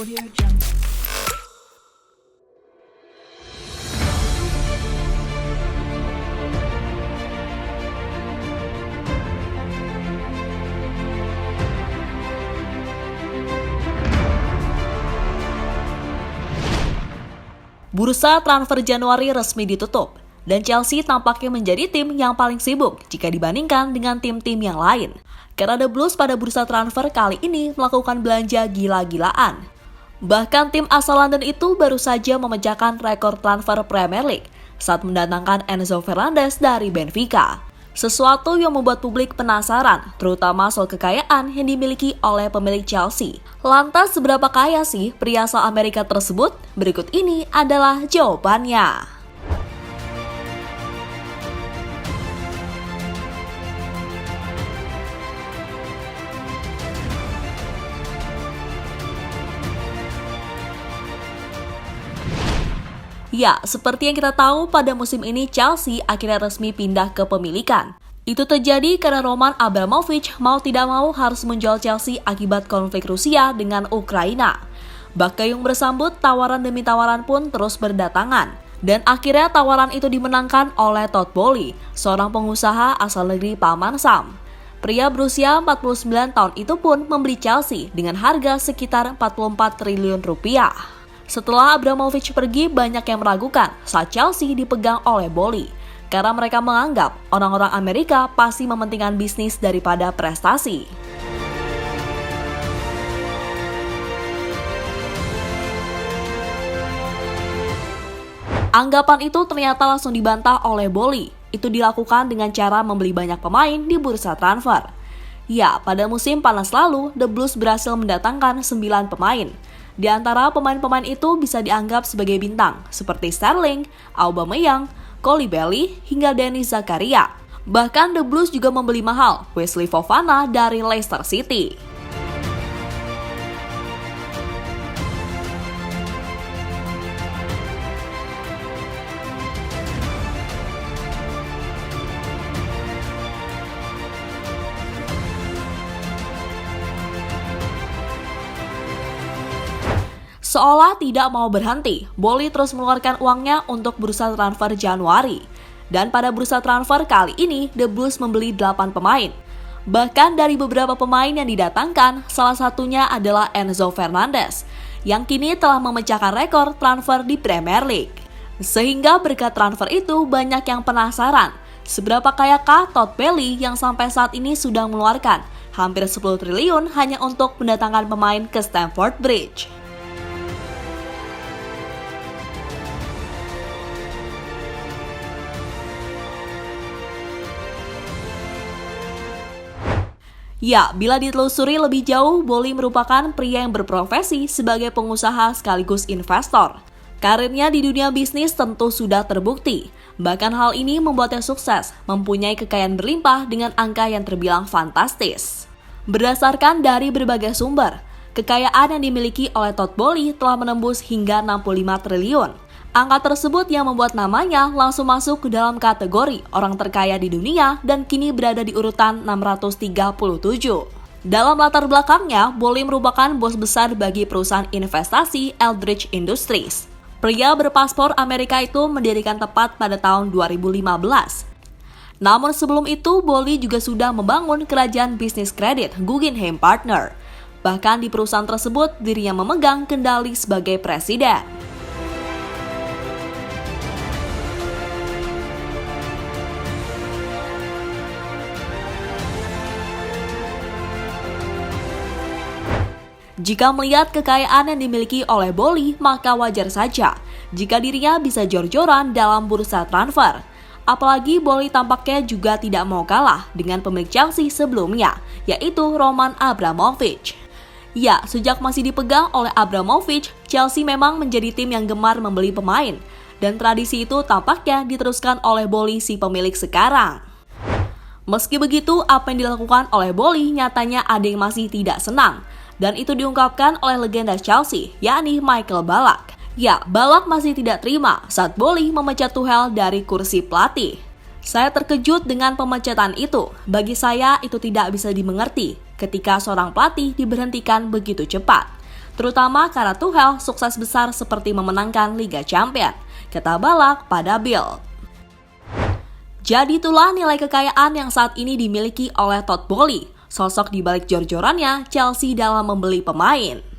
Audio Jungle. Bursa transfer Januari resmi ditutup, dan Chelsea tampaknya menjadi tim yang paling sibuk jika dibandingkan dengan tim-tim yang lain. Karena The Blues pada bursa transfer kali ini melakukan belanja gila-gilaan. Bahkan tim asal London itu baru saja memecahkan rekor transfer Premier League saat mendatangkan Enzo Fernandez dari Benfica. Sesuatu yang membuat publik penasaran, terutama soal kekayaan yang dimiliki oleh pemilik Chelsea. Lantas seberapa kaya sih pria asal Amerika tersebut? Berikut ini adalah jawabannya. Ya, seperti yang kita tahu pada musim ini Chelsea akhirnya resmi pindah ke pemilikan. Itu terjadi karena Roman Abramovich mau tidak mau harus menjual Chelsea akibat konflik Rusia dengan Ukraina. Bak Gayung bersambut, tawaran demi tawaran pun terus berdatangan. Dan akhirnya tawaran itu dimenangkan oleh Todd Boehly, seorang pengusaha asal negeri Paman Sam. Pria berusia 49 tahun itu pun membeli Chelsea dengan harga sekitar 44 triliun rupiah. Setelah Abramovich pergi, banyak yang meragukan saat Chelsea dipegang oleh Boehly. Karena mereka menganggap orang-orang Amerika pasti mementingkan bisnis daripada prestasi. Anggapan itu ternyata langsung dibantah oleh Boehly. Itu dilakukan dengan cara membeli banyak pemain di bursa transfer. Ya, pada musim panas lalu, The Blues berhasil mendatangkan 9 pemain. Di antara pemain-pemain itu bisa dianggap sebagai bintang, seperti Sterling, Aubameyang, Koulibaly, hingga Denis Zakaria. Bahkan The Blues juga membeli mahal Wesley Fofana dari Leicester City. Seolah tidak mau berhenti, Boehly terus mengeluarkan uangnya untuk bursa transfer Januari. Dan pada bursa transfer kali ini, The Blues membeli 8 pemain. Bahkan dari beberapa pemain yang didatangkan, salah satunya adalah Enzo Fernandez, yang kini telah memecahkan rekor transfer di Premier League. Sehingga berkat transfer itu banyak yang penasaran, seberapa kayakah Todd Boehly yang sampai saat ini sudah mengeluarkan hampir 10 triliun hanya untuk mendatangkan pemain ke Stamford Bridge. Ya, bila ditelusuri lebih jauh, Boehly merupakan pria yang berprofesi sebagai pengusaha sekaligus investor. Karirnya di dunia bisnis tentu sudah terbukti. Bahkan hal ini membuatnya sukses, mempunyai kekayaan berlimpah dengan angka yang terbilang fantastis. Berdasarkan dari berbagai sumber, kekayaan yang dimiliki oleh Todd Boehly telah menembus hingga 65 triliun. Angka tersebut yang membuat namanya langsung masuk ke dalam kategori orang terkaya di dunia dan kini berada di urutan 637. Dalam latar belakangnya, Boehly merupakan bos besar bagi perusahaan investasi Eldridge Industries. Pria berpaspor Amerika itu mendirikan tepat pada tahun 2015. Namun sebelum itu, Boehly juga sudah membangun kerajaan bisnis kredit Guggenheim Partner. Bahkan di perusahaan tersebut, dirinya memegang kendali sebagai presiden. Jika melihat kekayaan yang dimiliki oleh Boehly, maka wajar saja jika dirinya bisa jor-joran dalam bursa transfer. Apalagi Boehly tampaknya juga tidak mau kalah dengan pemilik Chelsea sebelumnya, yaitu Roman Abramovich. Ya, sejak masih dipegang oleh Abramovich, Chelsea memang menjadi tim yang gemar membeli pemain. Dan tradisi itu tampaknya diteruskan oleh Boehly si pemilik sekarang. Meski begitu, apa yang dilakukan oleh Boehly nyatanya ada yang masih tidak senang. Dan itu diungkapkan oleh legenda Chelsea, yakni Michael Ballack. Ya, Ballack masih tidak terima saat Boehly memecat Tuchel dari kursi pelatih. Saya terkejut dengan pemecatan itu. Bagi saya itu tidak bisa dimengerti ketika seorang pelatih diberhentikan begitu cepat. terutama karena Tuchel sukses besar seperti memenangkan Liga Champions, kata Balak pada Bild. Jadi itulah nilai kekayaan yang saat ini dimiliki oleh Todd Boehly, sosok di balik jor-jorannya Chelsea dalam membeli pemain.